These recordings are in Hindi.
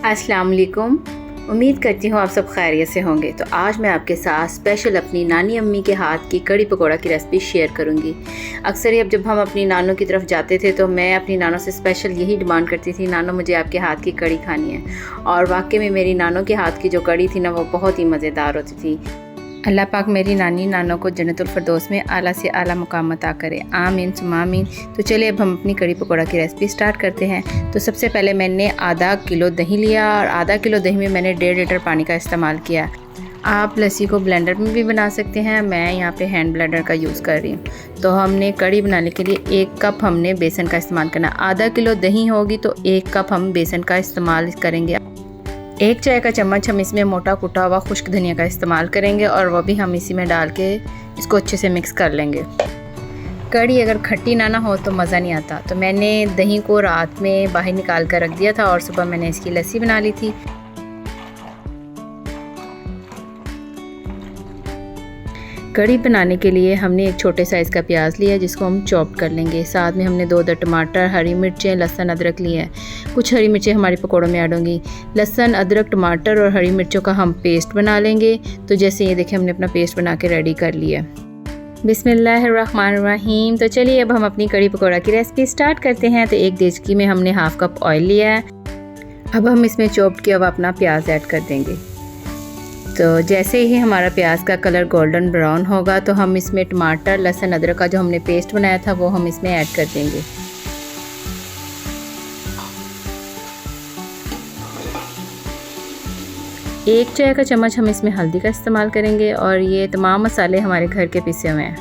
अस्सलाम वालेकुम। उम्मीद करती हूँ आप सब खैरियत से होंगे। तो आज मैं आपके साथ स्पेशल अपनी नानी अम्मी के हाथ की कड़ी पकौड़ा की रेसिपी शेयर करूँगी। अक्सर ही जब हम अपनी नानों की तरफ जाते थे तो मैं अपनी नानों से स्पेशल यही डिमांड करती थी, नानो मुझे आपके हाथ की कड़ी खानी है। और वाकई में मेरी नानों के हाथ की जो कड़ी थी ना, वो बहुत ही मज़ेदार होती थी। अल्लाह पाक मेरी नानी नानों को जन्नतुल फिरदौस में आला से आला मुकाम अता करे, आमीन सुम्मा आमीन। तो चलिए अब हम अपनी कड़ी पकौड़ा की रेसिपी स्टार्ट करते हैं। तो सबसे पहले मैंने आधा किलो दही लिया और आधा किलो दही में मैंने 1.5 लीटर पानी का इस्तेमाल किया। आप लस्सी को ब्लेंडर में भी बना सकते हैं, मैं यहाँ पे हैंड ब्लेंडर का यूज़ कर रही हूँ। तो हमने कड़ी बनाने के लिए 1 कप हमने बेसन का इस्तेमाल करना। आधा किलो दही होगी तो 1 कप हम बेसन का इस्तेमाल करेंगे। 1 चाय का चम्मच हम इसमें मोटा कुटा हुआ खुश्क धनिया का इस्तेमाल करेंगे और वह भी हम इसी में डाल के इसको अच्छे से मिक्स कर लेंगे। कड़ी अगर खट्टी ना हो तो मज़ा नहीं आता। तो मैंने दही को रात में बाहर निकाल कर रख दिया था और सुबह मैंने इसकी लस्सी बना ली थी। कड़ी बनाने के लिए हमने एक छोटे साइज़ का प्याज लिया जिसको हम चॉप कर लेंगे। साथ में हमने 2 टमाटर, हरी मिर्चें, लहसुन, अदरक लिए हैं। कुछ हरी मिर्चें हमारे पकौड़ों में ऐड होंगी। लहसुन, अदरक, टमाटर और हरी मिर्चों का हम पेस्ट बना लेंगे। तो जैसे ये देखें, हमने अपना पेस्ट बना के रेडी कर लिया। बिस्मिल्लाहिर्रहमानिर्रहीम। तो चलिए अब हम अपनी कड़ी पकौड़ा की रेसिपी स्टार्ट करते हैं। तो एक देचकी में हमने 1/2 कप ऑयल लिया है। अब हम इसमें चॉप किया हुआ अपना प्याज ऐड कर देंगे। तो जैसे ही हमारा प्याज का कलर गोल्डन ब्राउन होगा तो हम इसमें टमाटर, लहसुन, अदरक का जो हमने पेस्ट बनाया था वो हम इसमें ऐड कर देंगे। एक चाय का चम्मच हम इसमें हल्दी का इस्तेमाल करेंगे और ये तमाम मसाले हमारे घर के पिसे हुए हैं।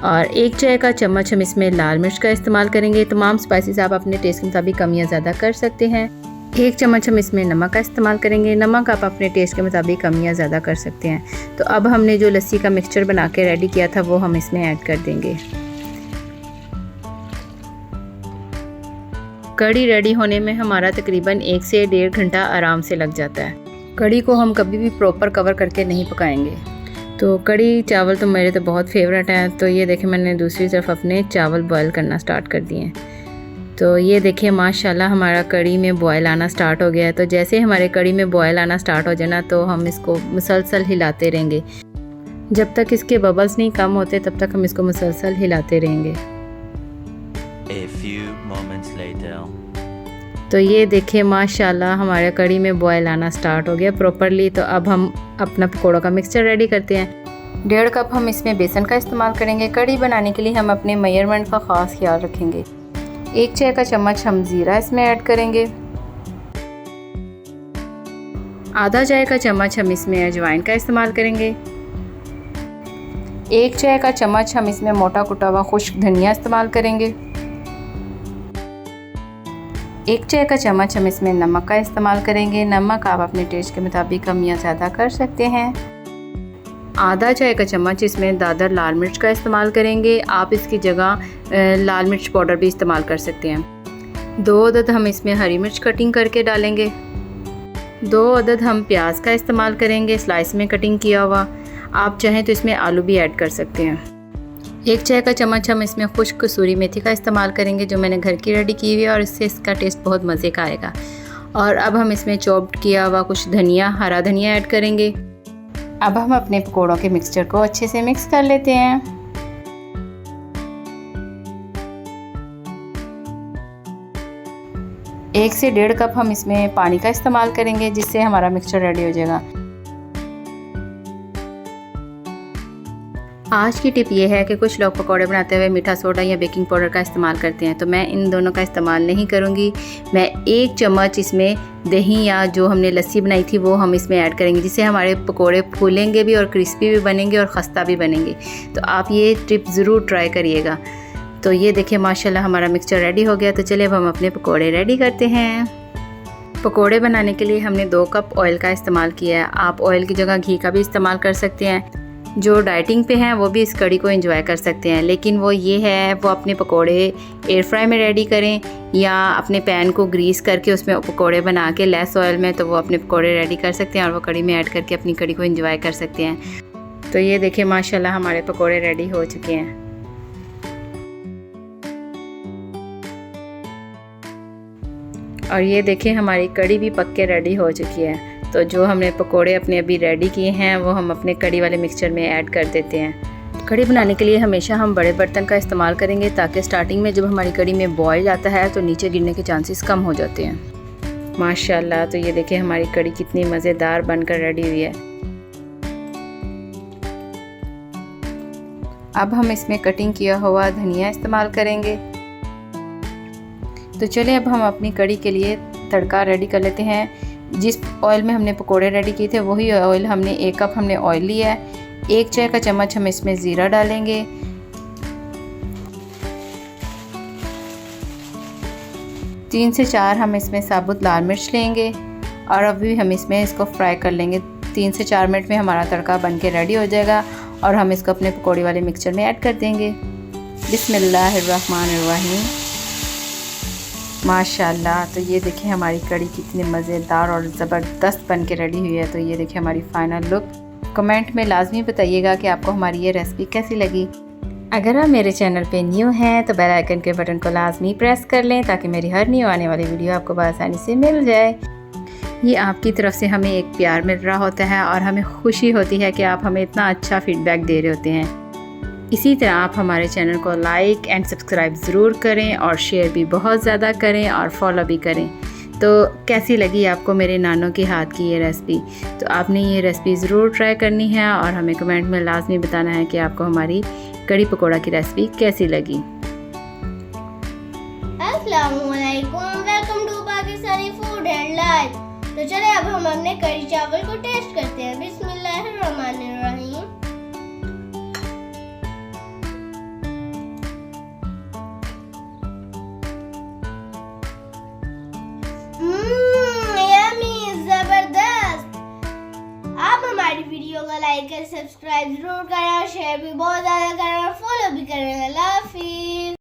और 1 चाय का चम्मच हम इसमें लाल मिर्च का इस्तेमाल करेंगे। तमाम स्पाइसेस आप अपने टेस्ट के मुताबिक कम या ज़्यादा कर सकते हैं। 1 चम्मच हम इसमें नमक का इस्तेमाल करेंगे। नमक आप अपने टेस्ट के मुताबिक कम या ज़्यादा कर सकते हैं। तो अब हमने जो लस्सी का मिक्सचर बना के रेडी किया था वो हम इसमें ऐड कर देंगे। कड़ी रेडी होने में हमारा तकरीबन 1 से 1.5 घंटा आराम से लग जाता है। कड़ी को हम कभी भी प्रॉपर कवर करके नहीं पकाएंगे। तो कड़ी चावल तो मेरे तो बहुत फेवरेट हैं। तो ये देखें, मैंने दूसरी तरफ अपने चावल बॉयल करना स्टार्ट कर दिए हैं। तो ये देखिए माशाल्लाह हमारा कड़ी में बॉयल आना स्टार्ट हो गया है। तो जैसे हमारे कड़ी में बॉयल आना स्टार्ट हो जाए ना, तो हम इसको मुसलसल हिलाते रहेंगे। जब तक इसके बबल्स नहीं कम होते तब तक हम इसको मुसलसल हिलाते रहेंगे। A few moments later. तो ये देखिए माशाल्लाह हमारे कड़ी में बॉयल आना स्टार्ट हो गया प्रॉपरली। तो अब हम अपना पकौड़ों का मिक्सचर रेडी करते हैं। 1.5 कप हम इसमें बेसन का इस्तेमाल करेंगे। कड़ी बनाने के लिए हम अपने मेजरमेंट का ख़ास ख्याल रखेंगे। 1 चाय का चम्मच हम ज़ीरा इसमें ऐड करेंगे। आधा चाय का चम्मच हम इसमें अजवाइन का इस्तेमाल करेंगे। 1 चाय का चम्मच हम इसमें मोटा कुटा हुआ खुश्क धनिया इस्तेमाल करेंगे। 1 चाय का चम्मच हम इसमें नमक का इस्तेमाल करेंगे। नमक आप अपने टेस्ट के मुताबिक कम या ज़्यादा कर सकते हैं। आधा चाय का चम्मच इसमें दादर लाल मिर्च का इस्तेमाल करेंगे। आप इसकी जगह लाल मिर्च पाउडर भी इस्तेमाल कर सकते हैं। 2 अदद हम इसमें हरी मिर्च कटिंग करके डालेंगे। 2 अदद हम प्याज का इस्तेमाल करेंगे, स्लाइस में कटिंग किया हुआ। आप चाहें तो इसमें आलू भी ऐड कर सकते हैं। 1 चाय का चम्मच हम इसमें खुश्क कसूरी मेथी का इस्तेमाल करेंगे जो मैंने घर की रेडी की हुई है, और इससे इसका टेस्ट बहुत मज़े का आएगा। और अब हम इसमें चॉप्ड किया हुआ कुछ धनिया, हरा धनिया ऐड करेंगे। अब हम अपने पकौड़ों के मिक्सचर को अच्छे से मिक्स कर लेते हैं। एक से 1.5 कप हम इसमें पानी का इस्तेमाल करेंगे जिससे हमारा मिक्सचर रेडी हो जाएगा। आज की टिप ये है कि कुछ लोग पकौड़े बनाते हुए मीठा सोडा या बेकिंग पाउडर का इस्तेमाल करते हैं, तो मैं इन दोनों का इस्तेमाल नहीं करूँगी। मैं 1 चम्मच इसमें दही या जो हमने लस्सी बनाई थी वो हम इसमें ऐड करेंगे, जिससे हमारे पकौड़े फूलेंगे भी और क्रिस्पी भी बनेंगे और खस्ता भी बनेंगे। तो आप ये टिप ज़रूर ट्राई करिएगा। तो ये देखिए माशाल्लाह हमारा मिक्सचर रेडी हो गया। तो चलिए अब हम अपने पकौड़े रेडी करते हैं। पकौड़े बनाने के लिए हमने 2 कप ऑयल का इस्तेमाल किया है। आप ऑयल की जगह घी का भी इस्तेमाल कर सकते हैं। जो डाइटिंग पे हैं वो भी इस कड़ी को एंजॉय कर सकते हैं, लेकिन वो ये है वो अपने पकोड़े एयर फ्राई में रेडी करें या अपने पैन को ग्रीस करके उसमें पकोड़े बना के लेस ऑयल में, तो वो अपने पकोड़े रेडी कर सकते हैं और वो कड़ी में ऐड करके अपनी कड़ी को एंजॉय कर सकते हैं। तो ये देखिए माशाल्लाह हमारे पकोड़े रेडी हो चुके हैं। और ये देखिए हमारी कड़ी भी पक के रेडी हो चुकी है। तो जो हमने पकोड़े अपने अभी रेडी किए हैं वो हम अपने कड़ी वाले मिक्सचर में ऐड कर देते हैं। कड़ी बनाने के लिए हमेशा हम बड़े बर्तन का इस्तेमाल करेंगे ताकि स्टार्टिंग में जब हमारी कड़ी में बॉयल आता है तो नीचे गिरने के चांसेस कम हो जाते हैं। माशाल्लाह, तो ये देखिए हमारी कड़ी कितनी मज़ेदार बनकर रेडी हुई है। अब हम इसमें कटिंग किया हुआ धनिया इस्तेमाल करेंगे। तो चलिए अब हम अपनी कड़ी के लिए तड़का रेडी कर लेते हैं। जिस ऑयल में हमने पकोड़े रेडी किए थे वही ऑयल हमने 1 कप हमने ऑयल लिया है। 1 चाय का चम्मच हम इसमें ज़ीरा डालेंगे। 3 से 4 हम इसमें साबुत लाल मिर्च लेंगे और अभी हम इसमें इसको फ्राई कर लेंगे। 3 से 4 मिनट में हमारा तड़का बन के रेडी हो जाएगा और हम इसको अपने पकौड़ी वाले मिक्सचर में ऐड कर देंगे। बिस्मिल्लाहिर्रहमानिर्रहीम। माशाल्लाह, तो ये देखिए हमारी कड़ी कितनी मज़ेदार और ज़बरदस्त बन के रेडी हुई है। तो ये देखिए हमारी फ़ाइनल लुक। कमेंट में लाजमी बताइएगा कि आपको हमारी ये रेसिपी कैसी लगी। अगर आप मेरे चैनल पे न्यू हैं तो बेल आइकन के बटन को लाजमी प्रेस कर लें ताकि मेरी हर न्यू आने वाली वीडियो आपको आसानी से मिल जाए। ये आपकी तरफ से हमें एक प्यार मिल रहा होता है और हमें खुशी होती है कि आप हमें इतना अच्छा फीडबैक दे रहे होते हैं। इसी तरह आप हमारे चैनल को लाइक एंड सब्सक्राइब ज़रूर करें और शेयर भी बहुत ज़्यादा करें और फॉलो भी करें। तो कैसी लगी आपको मेरे नानों के हाथ की ये रेसिपी? तो आपने ये रेसिपी ज़रूर ट्राई करनी है और हमें कमेंट में लाजमी बताना है कि आपको हमारी कड़ी पकोड़ा की रेसिपी कैसी लगी। अस्सलामुअलैकुम, welcome to Pakistani food and life. तो चले अब हम अपने कड़ी चावल को टेस्ट करते हैं। बिस्मिल्लाहिर्रहमानिर्रहीम। यम्मी, जबरदस्त। आप हमारी वीडियो को लाइक और सब्सक्राइब जरूर करें और शेयर भी बहुत ज़्यादा करें और फॉलो भी करें। अल्लाह हाफिज़।